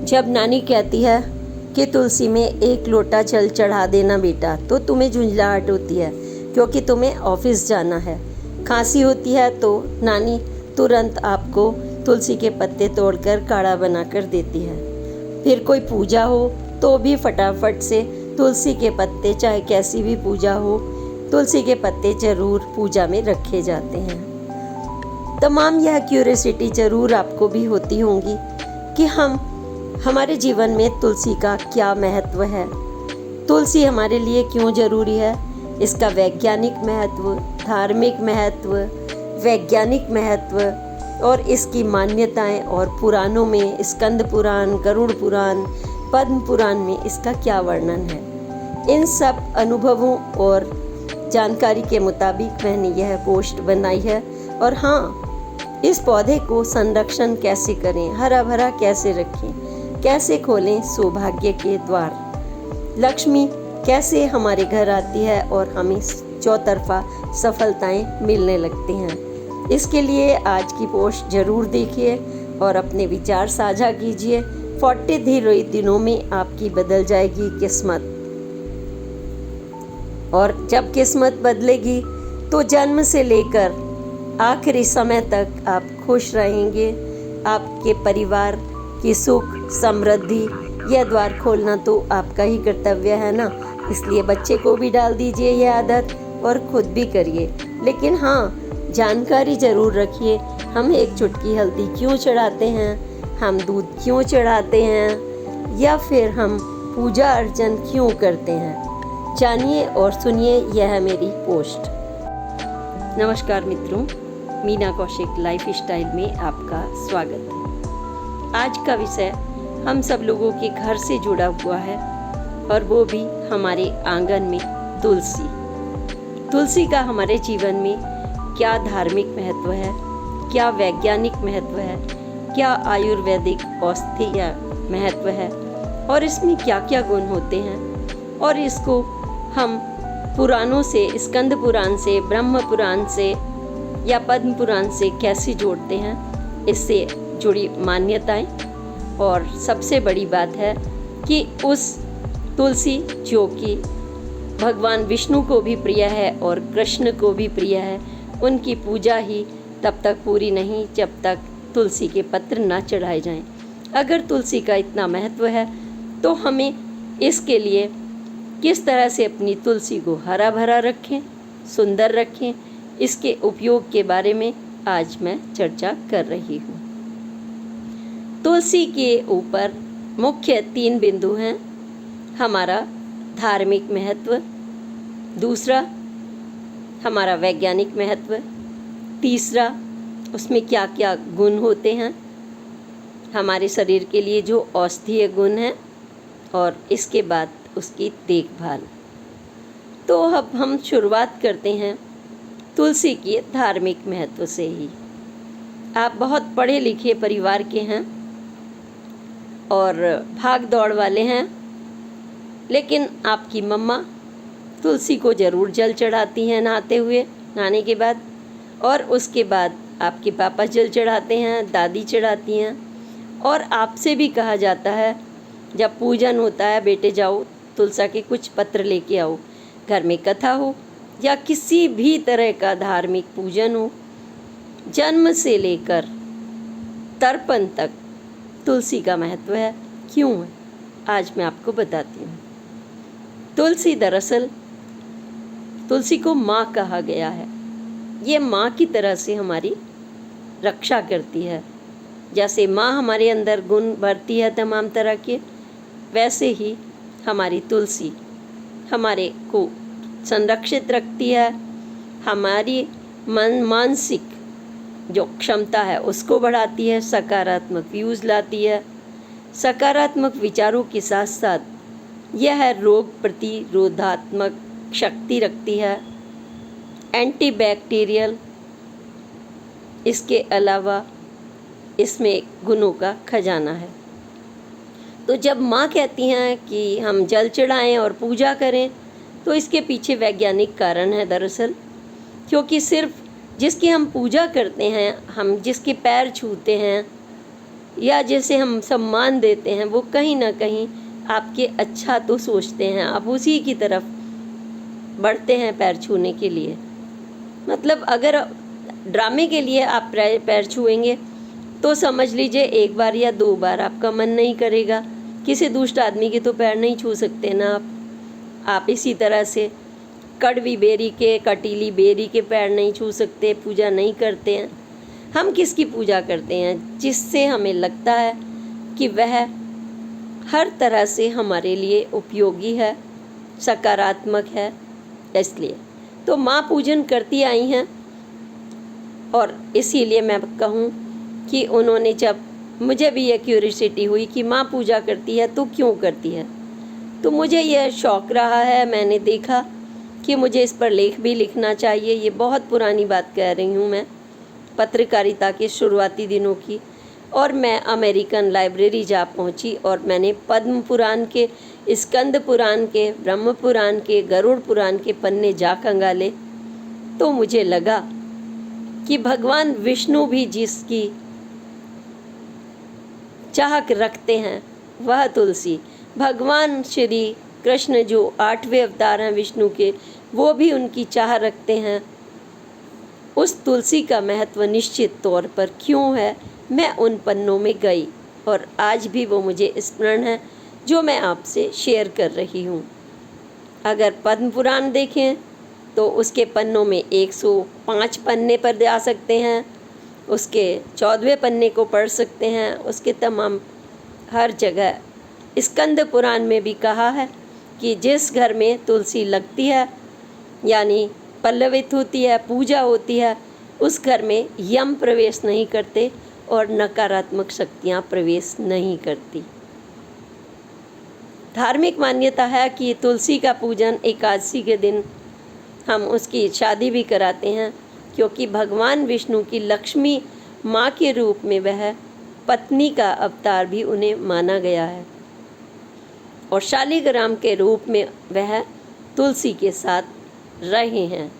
जब नानी कहती है कि तुलसी में एक लोटा जल चढ़ा देना बेटा, तो तुम्हें झुंझलाहट होती है क्योंकि तुम्हें ऑफिस जाना है। खांसी होती है तो नानी तुरंत आपको तुलसी के पत्ते तोड़कर काढ़ा बनाकर देती है। फिर कोई पूजा हो तो भी फटाफट से तुलसी के पत्ते, चाहे कैसी भी पूजा हो, तुलसी के पत्ते ज़रूर पूजा में रखे जाते हैं। तमाम यह क्यूरियोसिटी ज़रूर आपको भी होती होंगी कि हमारे जीवन में तुलसी का क्या महत्व है, तुलसी हमारे लिए क्यों ज़रूरी है, इसका वैज्ञानिक महत्व, धार्मिक महत्व, वैज्ञानिक महत्व और इसकी मान्यताएं और पुराणों में स्कंद पुराण, गरुड़ पुराण, पद्म पुराण में इसका क्या वर्णन है। इन सब अनुभवों और जानकारी के मुताबिक मैंने यह पोस्ट बनाई है। और हाँ, इस पौधे को संरक्षण कैसे करें, हरा भरा कैसे रखें, कैसे खोलें सौभाग्य के द्वार, लक्ष्मी कैसे हमारे घर आती है और हमें चौतरफा सफलताएं मिलने लगती हैं। इसके लिए आज की पोस्ट ज़रूर देखिए और अपने विचार साझा कीजिए। 40 दिनों में आपकी बदल जाएगी किस्मत, और जब किस्मत बदलेगी तो जन्म से लेकर आखिरी समय तक आप खुश रहेंगे। आपके परिवार की सुख समृद्धि, यह द्वार खोलना तो आपका ही कर्तव्य है ना। इसलिए बच्चे को भी डाल दीजिए यह आदत और खुद भी करिए। लेकिन हाँ, जानकारी ज़रूर रखिए। हम एक चुटकी हल्दी क्यों चढ़ाते हैं, हम दूध क्यों चढ़ाते हैं, या फिर हम पूजा अर्चन क्यों करते हैं, जानिए और सुनिए यह मेरी पोस्ट। नमस्कार मित्रों, मीना कौशिक लाइफ स्टाइल में आपका स्वागत है। आज का विषय हम सब लोगों के घर से जुड़ा हुआ है, और वो भी हमारे आंगन में तुलसी। तुलसी का हमारे जीवन में क्या धार्मिक महत्व है, क्या वैज्ञानिक महत्व है, क्या आयुर्वेदिक औषधीय महत्व है, और इसमें क्या क्या गुण होते हैं, और इसको हम पुराणों से, स्कंद पुराण से, ब्रह्म पुराण से या पद्म पुराण से कैसे जोड़ते हैं, इससे जुड़ी मान्यताएं। और सबसे बड़ी बात है कि उस तुलसी जो कि भगवान विष्णु को भी प्रिय है और कृष्ण को भी प्रिय है, उनकी पूजा ही तब तक पूरी नहीं जब तक तुलसी के पत्र ना चढ़ाए जाएं। अगर तुलसी का इतना महत्व है तो हमें इसके लिए किस तरह से अपनी तुलसी को हरा भरा रखें, सुंदर रखें, इसके उपयोग के बारे में आज मैं चर्चा कर रही हूँ। तुलसी के ऊपर मुख्य 3 बिंदु हैं। हमारा धार्मिक महत्व, दूसरा हमारा वैज्ञानिक महत्व, तीसरा उसमें क्या क्या गुण होते हैं, हमारे शरीर के लिए जो औषधीय गुण हैं, और इसके बाद उसकी देखभाल। तो अब हम शुरुआत करते हैं तुलसी के धार्मिक महत्व से ही। आप बहुत पढ़े लिखे परिवार के हैं और भाग दौड़ वाले हैं, लेकिन आपकी मम्मा तुलसी को ज़रूर जल चढ़ाती हैं नहाने के बाद, और उसके बाद आपके पापा जल चढ़ाते हैं, दादी चढ़ाती हैं। और आपसे भी कहा जाता है जब पूजन होता है, बेटे जाओ तुलसी के कुछ पत्र लेके आओ। घर में कथा हो या किसी भी तरह का धार्मिक पूजन हो, जन्म से लेकर तर्पण तक तुलसी का महत्व है। क्यों है, आज मैं आपको बताती हूँ। तुलसी, दरअसल तुलसी को माँ कहा गया है। ये माँ की तरह से हमारी रक्षा करती है। जैसे माँ हमारे अंदर गुण भरती है तमाम तरह के, वैसे ही हमारी तुलसी हमारे को संरक्षित रखती है। हमारी मानसिक जो क्षमता है उसको बढ़ाती है, सकारात्मक व्यूज़ लाती है। सकारात्मक विचारों के साथ साथ यह रोग प्रतिरोधात्मक शक्ति रखती है, एंटीबैक्टीरियल। इसके अलावा इसमें गुणों का खजाना है। तो जब माँ कहती हैं कि हम जल चढ़ाएं और पूजा करें, तो इसके पीछे वैज्ञानिक कारण है दरअसल। क्योंकि सिर्फ जिसकी हम पूजा करते हैं, हम जिसके पैर छूते हैं, या जैसे हम सम्मान देते हैं, वो कहीं ना कहीं आपके अच्छा तो सोचते हैं, आप उसी की तरफ बढ़ते हैं पैर छूने के लिए। मतलब अगर ड्रामे के लिए आप पैर छुएंगे तो समझ लीजिए एक बार या 2 बार आपका मन नहीं करेगा। किसी दुष्ट आदमी के तो पैर नहीं छू सकते ना आप इसी तरह से कड़वी बेरी के, कटीली बेरी के पैर नहीं छू सकते, पूजा नहीं करते हैं। हम किसकी पूजा करते हैं? जिससे हमें लगता है कि वह हर तरह से हमारे लिए उपयोगी है, सकारात्मक है। इसलिए तो माँ पूजन करती आई हैं, और इसीलिए मैं कहूँ कि उन्होंने, जब मुझे भी यह क्यूरियोसिटी हुई कि माँ पूजा करती है तो क्यों करती है, तो मुझे यह शौक़ रहा है। मैंने देखा कि मुझे इस पर लेख भी लिखना चाहिए। ये बहुत पुरानी बात कह रही हूँ मैं, पत्रकारिता के शुरुआती दिनों की। और मैं अमेरिकन लाइब्रेरी जा पहुँची और मैंने पद्म पुराण के, स्कंद पुराण के, ब्रह्म पुराण के, गरुड़ पुराण के पन्ने जा खंगाले तो मुझे लगा कि भगवान विष्णु भी जिसकी चाहक रखते हैं वह तुलसी, भगवान श्री कृष्ण जो 8वें अवतार हैं विष्णु के, वो भी उनकी चाह रखते हैं। उस तुलसी का महत्व निश्चित तौर पर क्यों है, मैं उन पन्नों में गई और आज भी वो मुझे स्मरण है जो मैं आपसे शेयर कर रही हूँ। अगर पद्म पुराण देखें तो उसके पन्नों में 105 पन्ने पर जा सकते हैं, उसके 14वें पन्ने को पढ़ सकते हैं, उसके तमाम हर जगह। स्कंद पुराण में भी कहा है कि जिस घर में तुलसी लगती है, यानी पल्लवित होती है, पूजा होती है, उस घर में यम प्रवेश नहीं करते और नकारात्मक शक्तियाँ प्रवेश नहीं करती। धार्मिक मान्यता है कि तुलसी का पूजन एकादशी के दिन हम उसकी शादी भी कराते हैं, क्योंकि भगवान विष्णु की लक्ष्मी माँ के रूप में वह पत्नी का अवतार भी उन्हें माना गया है, और शालिग्राम के रूप में वह तुलसी के साथ रहे हैं।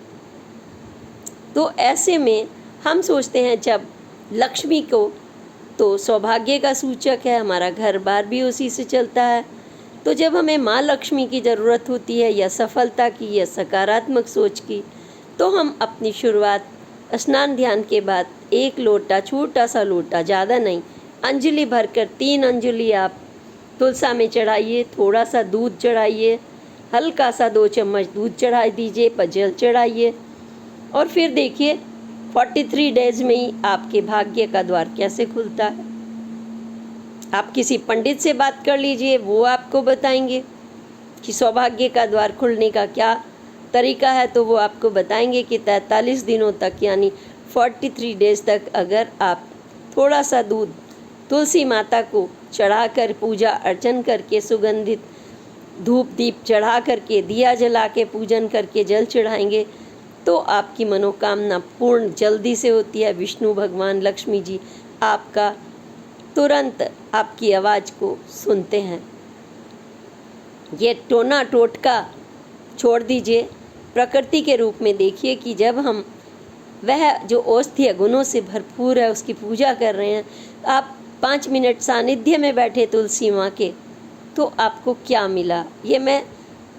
तो ऐसे में हम सोचते हैं जब लक्ष्मी को तो सौभाग्य का सूचक है, हमारा घर बार भी उसी से चलता है। तो जब हमें माँ लक्ष्मी की ज़रूरत होती है, या सफलता की, या सकारात्मक सोच की, तो हम अपनी शुरुआत स्नान ध्यान के बाद 1 लोटा, छोटा सा लोटा, ज़्यादा नहीं, अंजलि भरकर 3 अंजलि आप तुलसा में चढ़ाइए, थोड़ा सा दूध चढ़ाइए, हल्का सा 2 चम्मच दूध चढ़ा दीजिए, पर जल चढ़ाइए, और फिर देखिए 43 डेज में ही आपके भाग्य का द्वार कैसे खुलता है। आप किसी पंडित से बात कर लीजिए, वो आपको बताएंगे कि सौभाग्य का द्वार खुलने का क्या तरीका है। तो वो आपको बताएंगे कि 43 दिनों तक, यानी 43 डेज तक अगर आप थोड़ा सा दूध तुलसी माता को चढ़ाकर, पूजा अर्चन करके, सुगंधित धूप दीप चढ़ा करके, दिया जला के, पूजन करके जल चढ़ाएंगे, तो आपकी मनोकामना पूर्ण जल्दी से होती है। विष्णु भगवान, लक्ष्मी जी आपका तुरंत आपकी आवाज़ को सुनते हैं। ये टोना टोटका छोड़ दीजिए, प्रकृति के रूप में देखिए कि जब हम वह जो औषधीय गुणों से भरपूर है उसकी पूजा कर रहे हैं, आप 5 मिनट सानिध्य में बैठे तुलसी माँ के, तो आपको क्या मिला, ये मैं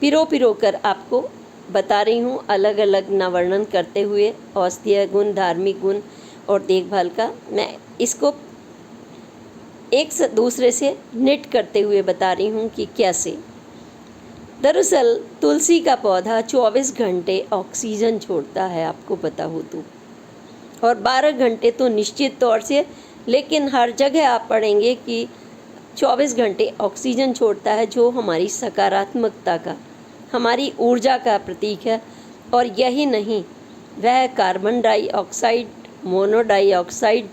पिरो कर आपको बता रही हूँ, अलग अलग न वर्णन करते हुए। औषधीय गुण, धार्मिक गुण और देखभाल का मैं इसको एक दूसरे से निट करते हुए बता रही हूँ कि कैसे। दरअसल तुलसी का पौधा 24 घंटे ऑक्सीजन छोड़ता है, आपको पता हो तो, और 12 घंटे तो निश्चित तौर से, लेकिन हर जगह आप पढ़ेंगे कि 24 घंटे ऑक्सीजन छोड़ता है, जो हमारी सकारात्मकता का, हमारी ऊर्जा का प्रतीक है। और यही नहीं, वह कार्बन डाइऑक्साइड, मोनोडाइऑक्साइड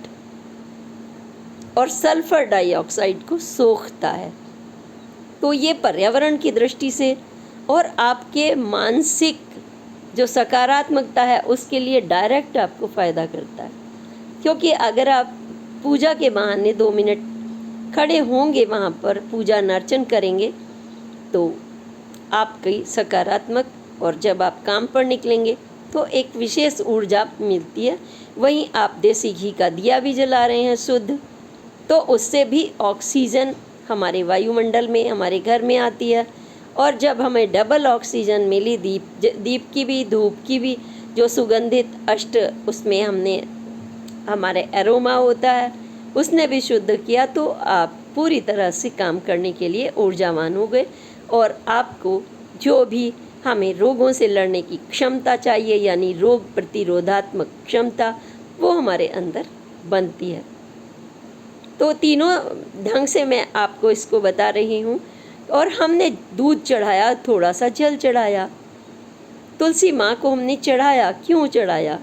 और सल्फर डाइऑक्साइड को सोखता है। तो ये पर्यावरण की दृष्टि से और आपके मानसिक जो सकारात्मकता है उसके लिए डायरेक्ट आपको फ़ायदा करता है। क्योंकि अगर आप पूजा के बहाने 2 मिनट खड़े होंगे वहाँ पर, पूजा अर्चन करेंगे, तो आपकी सकारात्मक, और जब आप काम पर निकलेंगे तो एक विशेष ऊर्जा मिलती है। वहीं आप देसी घी का दिया भी जला रहे हैं शुद्ध, तो उससे भी ऑक्सीजन हमारे वायुमंडल में, हमारे घर में आती है। और जब हमें डबल ऑक्सीजन मिली, दीप की भी, धूप की भी, जो सुगंधित अष्ट उसमें हमने हमारे एरोमा होता है उसने भी शुद्ध किया, तो आप पूरी तरह से काम करने के लिए ऊर्जावान हो गए। और आपको जो भी हमें रोगों से लड़ने की क्षमता चाहिए, यानी रोग प्रतिरोधात्मक क्षमता, वो हमारे अंदर बनती है। तो तीनों ढंग से मैं आपको इसको बता रही हूँ। और हमने दूध चढ़ाया, थोड़ा सा जल चढ़ाया, तुलसी माँ को हमने चढ़ाया। क्यों चढ़ाया?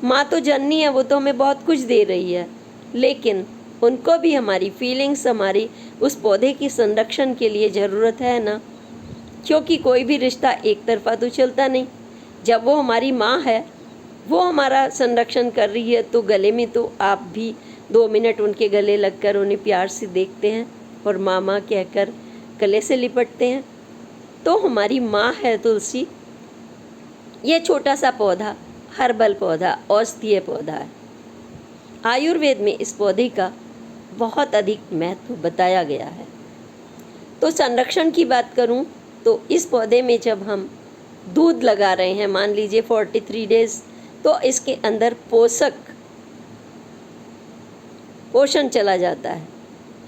माँ तो जननी है, वो तो हमें बहुत कुछ दे रही है, लेकिन उनको भी हमारी फीलिंग्स, हमारी उस पौधे की संरक्षण के लिए ज़रूरत है ना, क्योंकि कोई भी रिश्ता एक तरफा तो चलता नहीं। जब वो हमारी माँ है, वो हमारा संरक्षण कर रही है, तो गले में तो आप भी 2 मिनट उनके गले लगकर उन्हें प्यार से देखते हैं और माँ माँ कहकर गले से लिपटते हैं। तो हमारी माँ है तुलसी। ये छोटा सा पौधा, हर्बल पौधा, औषधीय पौधा है। आयुर्वेद में इस पौधे का बहुत अधिक महत्व बताया गया है। तो संरक्षण की बात करूं तो इस पौधे में जब हम दूध लगा रहे हैं, मान लीजिए 43 डेज, तो इसके अंदर पोषण चला जाता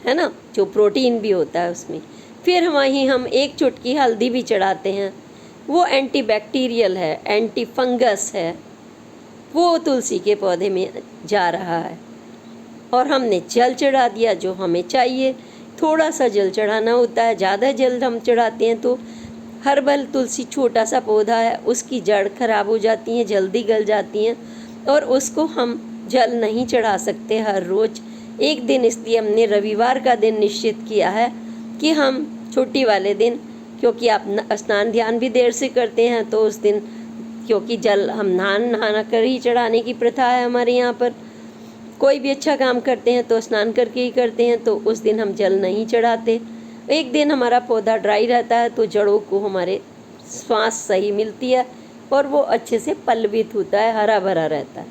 है ना, जो प्रोटीन भी होता है उसमें। फिर वहीं हम 1 चुटकी हल्दी भी चढ़ाते हैं, वो एंटीबैक्टीरियल है, एंटी फंगस है, वो तुलसी के पौधे में जा रहा है। और हमने जल चढ़ा दिया जो हमें चाहिए। थोड़ा सा जल चढ़ाना होता है, ज़्यादा जल हम चढ़ाते हैं तो हर्बल तुलसी छोटा सा पौधा है, उसकी जड़ खराब हो जाती हैं, जल्दी गल जाती हैं, और उसको हम जल नहीं चढ़ा सकते हर रोज़। एक दिन इसलिए हमने रविवार का दिन निश्चित किया है कि हम छुट्टी वाले दिन, क्योंकि आप स्नान ध्यान भी देर से करते हैं, तो उस दिन क्योंकि जल हम नहा कर ही चढ़ाने की प्रथा है हमारे यहाँ पर, कोई भी अच्छा काम करते हैं तो स्नान करके ही करते हैं, तो उस दिन हम जल नहीं चढ़ाते। एक दिन हमारा पौधा ड्राई रहता है, तो जड़ों को हमारे श्वास सही मिलती है और वो अच्छे से पल्लवित होता है, हरा भरा रहता है।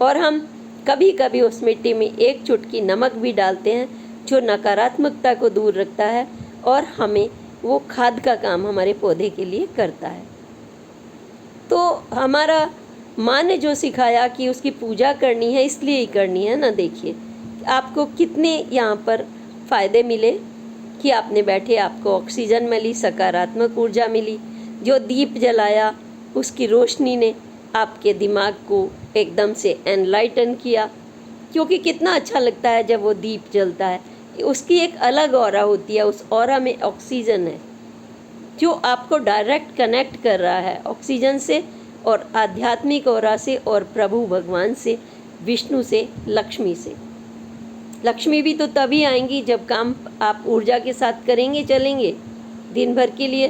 और हम कभी कभी उस मिट्टी में 1 चुटकी नमक भी डालते हैं, जो नकारात्मकता को दूर रखता है और हमें वो खाद का काम हमारे पौधे के लिए करता है। तो हमारा माँ ने जो सिखाया कि उसकी पूजा करनी है, इसलिए ही करनी है ना। देखिए आपको कितने यहाँ पर फ़ायदे मिले कि आपने बैठे, आपको ऑक्सीजन मिली, सकारात्मक ऊर्जा मिली। जो दीप जलाया उसकी रोशनी ने आपके दिमाग को एकदम से एनलाइटन किया, क्योंकि कितना अच्छा लगता है जब वो दीप जलता है। उसकी एक अलग ऑरा होती है, उस ऑरा में ऑक्सीजन है जो आपको डायरेक्ट कनेक्ट कर रहा है ऑक्सीजन से और आध्यात्मिक ऑरा से और प्रभु भगवान से, विष्णु से, लक्ष्मी से। लक्ष्मी भी तो तभी आएंगी जब काम आप ऊर्जा के साथ करेंगे, चलेंगे दिन भर के लिए।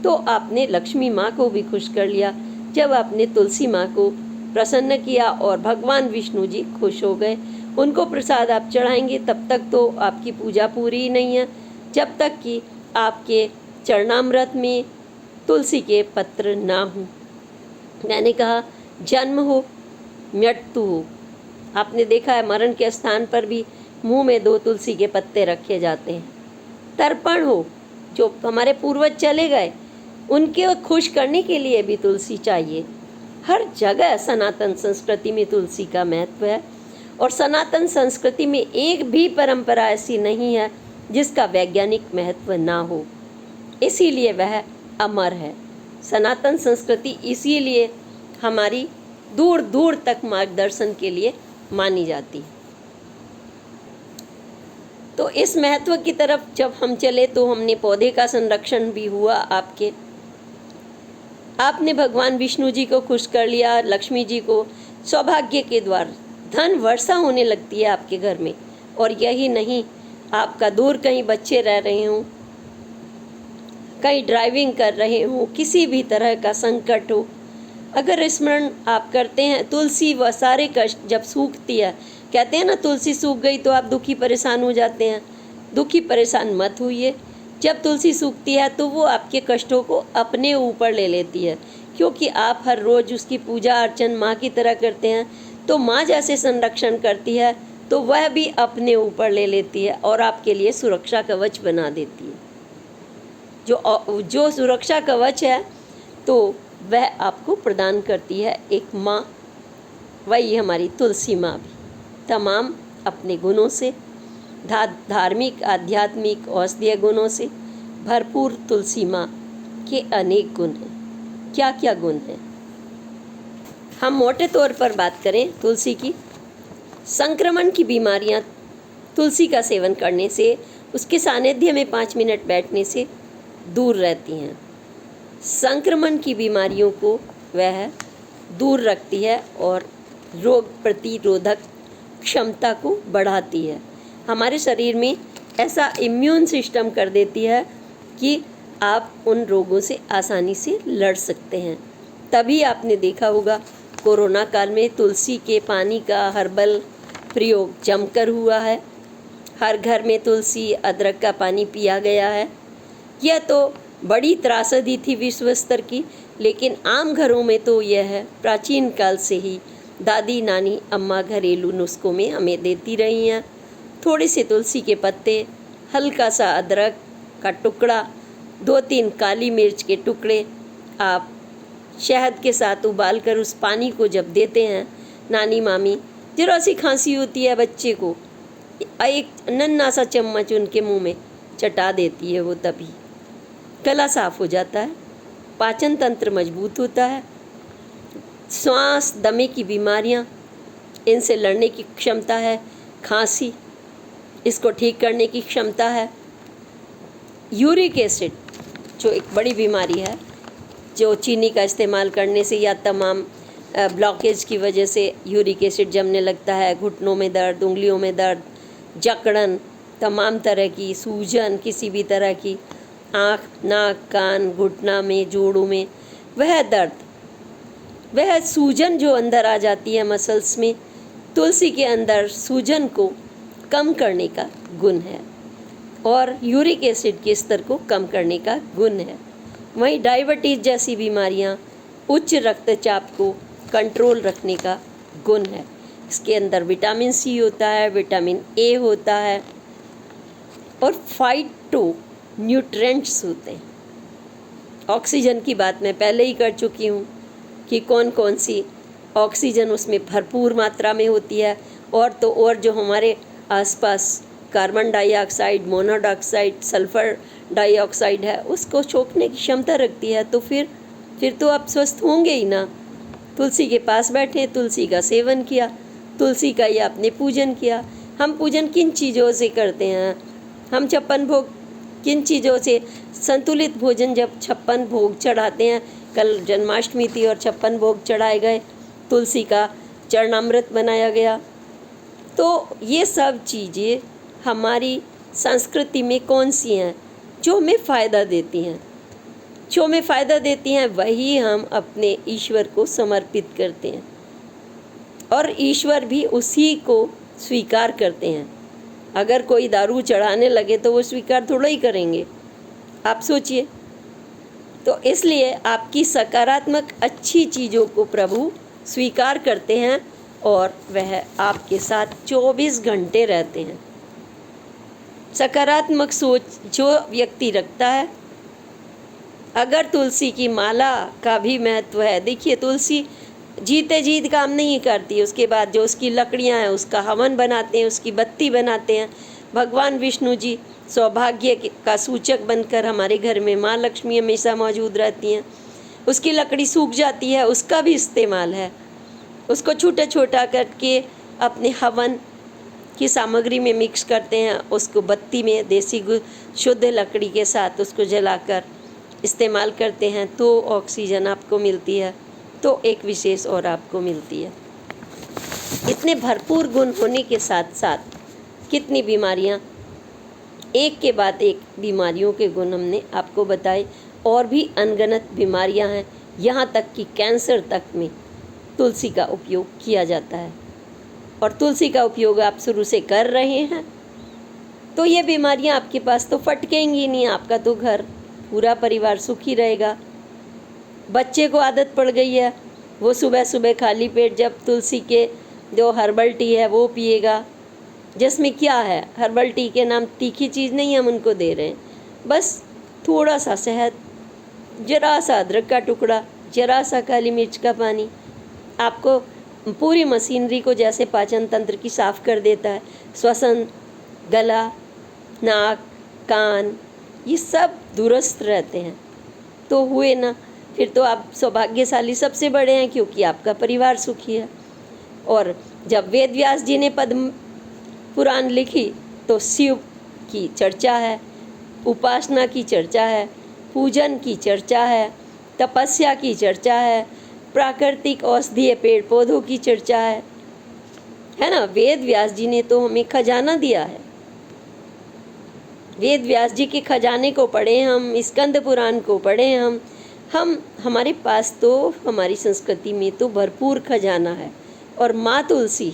तो आपने लक्ष्मी माँ को भी खुश कर लिया जब आपने तुलसी माँ को प्रसन्न किया, और भगवान विष्णु जी खुश हो गए। उनको प्रसाद आप चढ़ाएंगे, तब तक तो आपकी पूजा पूरी ही नहीं है, जब तक कि आपके चरणामृत में तुलसी के पत्र ना हो। मैंने कहा जन्म हो, मृत्यु हो, आपने देखा है मरण के स्थान पर भी मुंह में 2 तुलसी के पत्ते रखे जाते हैं। तर्पण हो, जो हमारे पूर्वज चले गए उनके खुश करने के लिए भी तुलसी चाहिए। हर जगह सनातन संस्कृति में तुलसी का महत्व है, और सनातन संस्कृति में एक भी परंपरा ऐसी नहीं है जिसका वैज्ञानिक महत्व ना हो, इसीलिए वह अमर है। सनातन संस्कृति इसीलिए हमारी दूर दूर तक मार्गदर्शन के लिए मानी जाती है। तो इस महत्व की तरफ जब हम चले तो हमने पौधे का संरक्षण भी हुआ आपने भगवान विष्णु जी को खुश कर लिया, लक्ष्मी जी को, सौभाग्य के द्वार, धन वर्षा होने लगती है आपके घर में। और यही नहीं, आपका दूर कहीं बच्चे रह रहे हों, कहीं ड्राइविंग कर रहे हों, किसी भी तरह का संकट हो, अगर स्मरण आप करते हैं, तुलसी व सारे कष्ट जब सूखती है, कहते हैं ना तुलसी सूख गई तो आप दुखी परेशान हो जाते हैं, दुखी परेशान मत होइए। जब तुलसी सूखती है तो वो आपके कष्टों को अपने ऊपर ले लेती है, क्योंकि आप हर रोज़ उसकी पूजा अर्चन माँ की तरह करते हैं, तो माँ जैसे संरक्षण करती है तो वह भी अपने ऊपर ले लेती है और आपके लिए सुरक्षा कवच बना देती है। जो सुरक्षा कवच है तो वह आपको प्रदान करती है एक माँ, वही हमारी तुलसी माँ भी। तमाम अपने गुणों से, धार्मिक, आध्यात्मिक, औषधीय गुणों से भरपूर तुलसी माँ के अनेक गुण हैं। क्या क्या गुण हैं? हम मोटे तौर पर बात करें तुलसी की, संक्रमण की बीमारियां तुलसी का सेवन करने से, उसके सानिध्य में 5 मिनट बैठने से दूर रहती हैं। संक्रमण की बीमारियों को वह दूर रखती है और रोग प्रतिरोधक क्षमता को बढ़ाती है। हमारे शरीर में ऐसा इम्यून सिस्टम कर देती है कि आप उन रोगों से आसानी से लड़ सकते हैं। तभी आपने देखा होगा कोरोना काल में तुलसी के पानी का हर्बल प्रयोग जमकर हुआ है। हर घर में तुलसी अदरक का पानी पिया गया है। यह तो बड़ी त्रासदी थी विश्व स्तर की, लेकिन आम घरों में तो यह प्राचीन काल से ही दादी, नानी, अम्मा घरेलू नुस्खों में हमें देती रही हैं। थोड़े से तुलसी के पत्ते, हल्का सा अदरक का टुकड़ा, 2-3 काली मिर्च के टुकड़े आप शहद के साथ उबाल कर उस पानी को जब देते हैं, नानी मामी जरा सी खांसी होती है बच्चे को, एक नन्हा सा चम्मच उनके मुंह में चटा देती है, वो तभी गला साफ हो जाता है, पाचन तंत्र मजबूत होता है, श्वास दमे की बीमारियां, इनसे लड़ने की क्षमता है, खांसी इसको ठीक करने की क्षमता है। यूरिक एसिड जो एक बड़ी बीमारी है, जो चीनी का इस्तेमाल करने से या तमाम ब्लॉकेज की वजह से यूरिक एसिड जमने लगता है, घुटनों में दर्द, उंगलियों में दर्द, जकड़न, तमाम तरह की सूजन, किसी भी तरह की आँख, नाक, कान, घुटना में, जोड़ों में वह दर्द, वह सूजन जो अंदर आ जाती है मसल्स में, तुलसी के अंदर सूजन को कम करने का गुण है और यूरिक एसिड के स्तर को कम करने का गुण है। वहीं डायबिटीज़ जैसी बीमारियां, उच्च रक्तचाप को कंट्रोल रखने का गुण है। इसके अंदर विटामिन सी होता है, विटामिन ए होता है और फाइटो न्यूट्रेंट्स होते हैं। ऑक्सीजन की बात मैं पहले ही कर चुकी हूँ कि कौन कौन सी ऑक्सीजन उसमें भरपूर मात्रा में होती है, और तो और जो हमारे आसपास carbon dioxide, monoxide, sulphur dioxide है, उसको सोखने की क्षमता रखती है। तो फिर तो आप स्वस्थ होंगे ही ना। तुलसी के पास बैठे, तुलसी का सेवन किया, तुलसी का ही आपने पूजन किया। हम पूजन किन चीज़ों से करते हैं? हम 56 भोग किन चीज़ों से? संतुलित भोजन जब 56 भोग चढ़ाते हैं, कल जन्माष्टमी थी और 56 भोग चढ़ाए गए, तुलसी का चरणामृत बनाया गया। तो ये सब चीज़ें हमारी संस्कृति में कौन सी हैं जो हमें फ़ायदा देती हैं? जो हमें फ़ायदा देती हैं वही हम अपने ईश्वर को समर्पित करते हैं और ईश्वर भी उसी को स्वीकार करते हैं। अगर कोई दारू चढ़ाने लगे तो वो स्वीकार थोड़ा ही करेंगे, आप सोचिए। तो इसलिए आपकी सकारात्मक अच्छी चीज़ों को प्रभु स्वीकार करते हैं और वह आपके साथ 24 घंटे रहते हैं। सकारात्मक सोच जो व्यक्ति रखता है, अगर तुलसी की माला का भी महत्व है। देखिए, तुलसी जीते जीत काम नहीं करती, उसके बाद जो उसकी लकड़ियां हैं उसका हवन बनाते हैं, उसकी बत्ती बनाते हैं। भगवान विष्णु जी सौभाग्य का सूचक बनकर हमारे घर में, माँ लक्ष्मी हमेशा मौजूद रहती हैं। उसकी लकड़ी सूख जाती है, उसका भी इस्तेमाल है। उसको छोटा छोटा करके अपने हवन की सामग्री में मिक्स करते हैं, उसको बत्ती में देसी शुद्ध लकड़ी के साथ उसको जलाकर इस्तेमाल करते हैं, तो ऑक्सीजन आपको मिलती है, तो एक विशेष और आपको मिलती है। इतने भरपूर गुण होने के साथ साथ कितनी बीमारियां, एक के बाद एक बीमारियों के गुण हमने आपको बताए, और भी अनगिनत बीमारियां हैं, यहाँ तक कि कैंसर तक में तुलसी का उपयोग किया जाता है। और तुलसी का उपयोग आप शुरू से कर रहे हैं तो ये बीमारियां आपके पास तो फटकेंगी नहीं, आपका तो घर पूरा परिवार सुखी रहेगा। बच्चे को आदत पड़ गई है, वो सुबह सुबह खाली पेट जब तुलसी के जो हर्बल टी है वो पिएगा, जिसमें क्या है, हर्बल टी के नाम तीखी चीज़ नहीं हम उनको दे रहे हैं, बस थोड़ा सा शहद, जरा सा अदरक का टुकड़ा, जरा सा काली मिर्च का पानी आपको पूरी मशीनरी को जैसे पाचन तंत्र की साफ कर देता है। श्वसन, गला, नाक, कान, ये सब दुरुस्त रहते हैं। तो हुए ना, फिर तो आप सौभाग्यशाली सबसे बड़े हैं, क्योंकि आपका परिवार सुखी है। और जब वेद व्यास जी ने पद्म पुराण लिखी तो शिव की चर्चा है, उपासना की चर्चा है, पूजन की चर्चा है, तपस्या की चर्चा है, प्राकृतिक औषधीय पेड़ पौधों की चर्चा है ना। वेद व्यास जी ने तो हमें खजाना दिया है। वेद व्यास जी के खजाने को पढ़े हम, स्कंद पुराण को पढ़े हम हमारे पास तो हमारी संस्कृति में तो भरपूर खजाना है। और माँ तुलसी,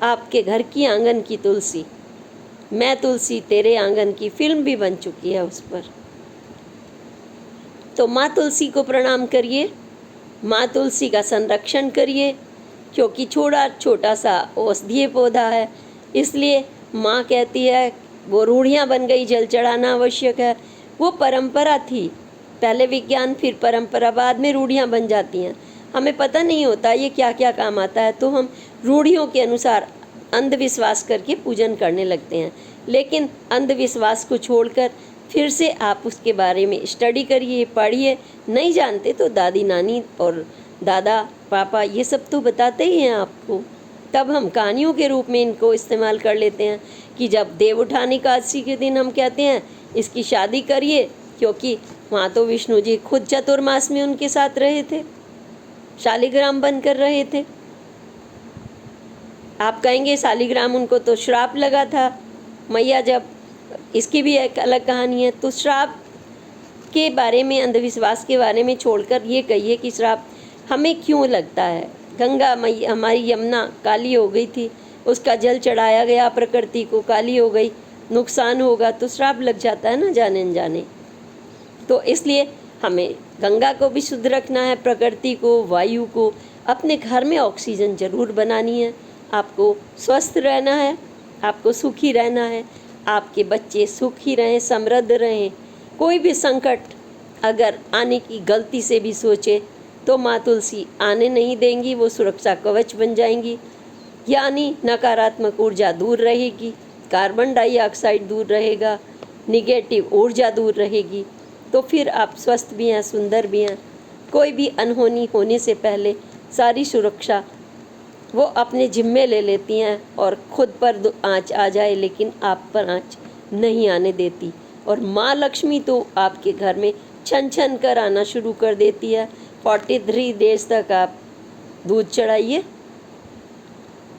आपके घर की आंगन की तुलसी, मैं तुलसी तेरे आंगन की फिल्म भी बन चुकी है उस पर। तो माँ तुलसी को प्रणाम करिए, माँ तुलसी का संरक्षण करिए, क्योंकि छोटा सा औषधीय पौधा है, इसलिए माँ कहती है वो रूढ़ियाँ बन गई, जल चढ़ाना आवश्यक है। वो परंपरा थी, पहले विज्ञान फिर परंपरा, बाद में रूढ़ियाँ बन जाती हैं। हमें पता नहीं होता ये क्या क्या काम आता है, तो हम रूढ़ियों के अनुसार अंधविश्वास करके पूजन करने लगते हैं। लेकिन अंधविश्वास को छोड़कर फिर से आप उसके बारे में स्टडी करिए, पढ़िए। नहीं जानते तो दादी नानी और दादा पापा ये सब तो बताते ही हैं आपको, तब हम कहानियों के रूप में इनको इस्तेमाल कर लेते हैं कि जब देव उठानी एकादशी के दिन हम कहते हैं इसकी शादी करिए, क्योंकि वहाँ तो विष्णु जी खुद चतुर्मास में उनके साथ रहे थे, शालिग्राम बनकर रहे थे। आप कहेंगे शालिग्राम उनको तो श्राप लगा था मैया, जब इसकी भी एक अलग कहानी है। तो श्राप के बारे में, अंधविश्वास के बारे में छोड़कर ये कहिए कि श्राप हमें क्यों लगता है। गंगा मैया हमारी यमुना काली हो गई थी, उसका जल चढ़ाया गया, प्रकृति को काली हो गई, नुकसान होगा तो श्राप लग जाता है ना जाने अनजाने। तो इसलिए हमें गंगा को भी शुद्ध रखना है, प्रकृति को, वायु को, अपने घर में ऑक्सीजन जरूर बनानी है। आपको स्वस्थ रहना है, आपको सुखी रहना है, आपके बच्चे सुखी रहें, समृद्ध रहें। कोई भी संकट अगर आने की गलती से भी सोचे तो माँ तुलसी आने नहीं देंगी, वो सुरक्षा कवच बन जाएंगी। यानी नकारात्मक ऊर्जा दूर रहेगी, कार्बन डाइऑक्साइड दूर रहेगा, निगेटिव ऊर्जा दूर रहेगी। तो फिर आप स्वस्थ भी हैं, सुंदर भी हैं। कोई भी अनहोनी होने से पहले सारी सुरक्षा वो अपने जिम्मे ले लेती हैं, और खुद पर आँच आ जाए लेकिन आप पर आँच नहीं आने देती। और माँ लक्ष्मी तो आपके घर में छन छन कर आना शुरू कर देती है। 43 डेज तक आप दूध चढ़ाइए,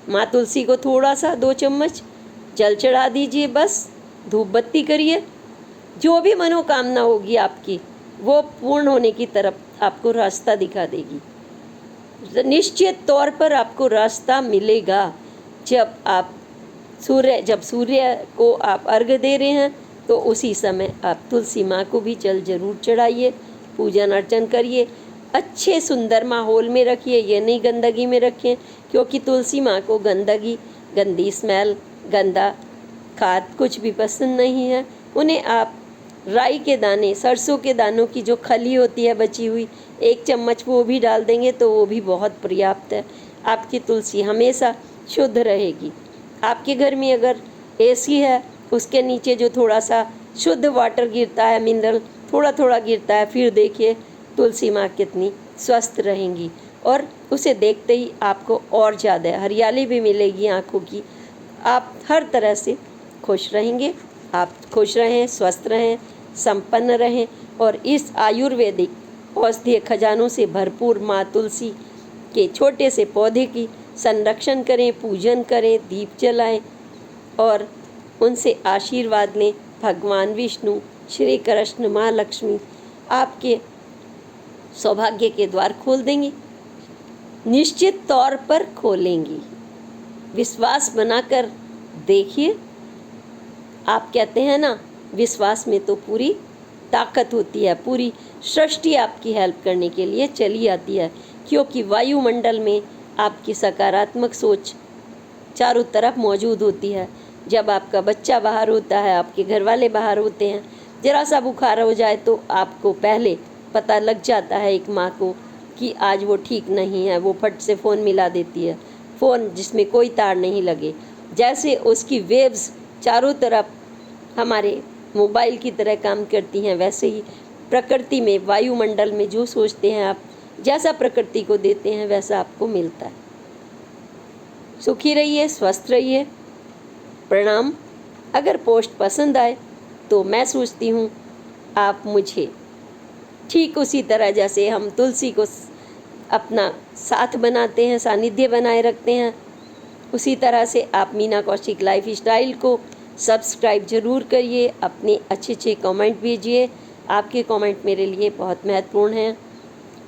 माँ तुलसी को थोड़ा सा 2 चम्मच जल चढ़ा दीजिए, बस धूप बत्ती करिए। जो भी मनोकामना होगी आपकी वो पूर्ण होने की तरफ आपको रास्ता दिखा देगी। निश्चित तौर पर आपको रास्ता मिलेगा। जब सूर्य को आप अर्घ्य दे रहे हैं तो उसी समय आप तुलसी माँ को भी जल जरूर चढ़ाइए, पूजन अर्चन करिए। अच्छे सुंदर माहौल में रखिए, ये नहीं गंदगी में रखें, क्योंकि तुलसी माँ को गंदगी, गंदी स्मेल, गंदा खाद कुछ भी पसंद नहीं है। उन्हें आप राई के दाने, सरसों के दानों की जो खली होती है बची हुई, 1 चम्मच वो भी डाल देंगे तो वो भी बहुत पर्याप्त है। आपकी तुलसी हमेशा शुद्ध रहेगी। आपके घर में अगर एसी है, उसके नीचे जो थोड़ा सा शुद्ध वाटर गिरता है, मिनरल थोड़ा थोड़ा गिरता है, फिर देखिए तुलसी माँ कितनी स्वस्थ रहेंगी। और उसे देखते ही आपको और ज़्यादा हरियाली भी मिलेगी आँखों की। आप हर तरह से खुश रहेंगे। आप खुश रहें, स्वस्थ रहें, संपन्न रहें, और इस आयुर्वेदिक औषधीय खजानों से भरपूर माँ तुलसी के छोटे से पौधे की संरक्षण करें, पूजन करें, दीप जलाएं और उनसे आशीर्वाद लें। भगवान विष्णु, श्री कृष्ण, माँ लक्ष्मी आपके सौभाग्य के द्वार खोल देंगी, निश्चित तौर पर खोलेंगी। विश्वास बनाकर देखिए। आप कहते हैं ना, विश्वास में तो पूरी ताकत होती है, पूरी सृष्टि आपकी हेल्प करने के लिए चली आती है, क्योंकि वायुमंडल में आपकी सकारात्मक सोच चारों तरफ मौजूद होती है। जब आपका बच्चा बाहर होता है, आपके घर वाले बाहर होते हैं, ज़रा सा बुखार हो जाए तो आपको पहले पता लग जाता है एक माँ को कि आज वो ठीक नहीं है। वो फट से फ़ोन मिला देती है, फ़ोन जिसमें कोई तार नहीं लगे। जैसे उसकी वेव्स चारों तरफ हमारे मोबाइल की तरह काम करती हैं, वैसे ही प्रकृति में, वायुमंडल में जो सोचते हैं आप, जैसा प्रकृति को देते हैं वैसा आपको मिलता है। सुखी रहिए, स्वस्थ रहिए। प्रणाम। अगर पोस्ट पसंद आए तो मैं सोचती हूँ आप मुझे ठीक उसी तरह जैसे हम तुलसी को अपना साथ बनाते हैं, सानिध्य बनाए रखते हैं, उसी तरह से आप मीना कौशिक लाइफ स्टाइल को सब्सक्राइब ज़रूर करिए। अपने अच्छे कमेंट भेजिए, आपके कमेंट मेरे लिए बहुत महत्वपूर्ण हैं।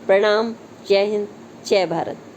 प्रणाम। जय हिंद, जय भारत।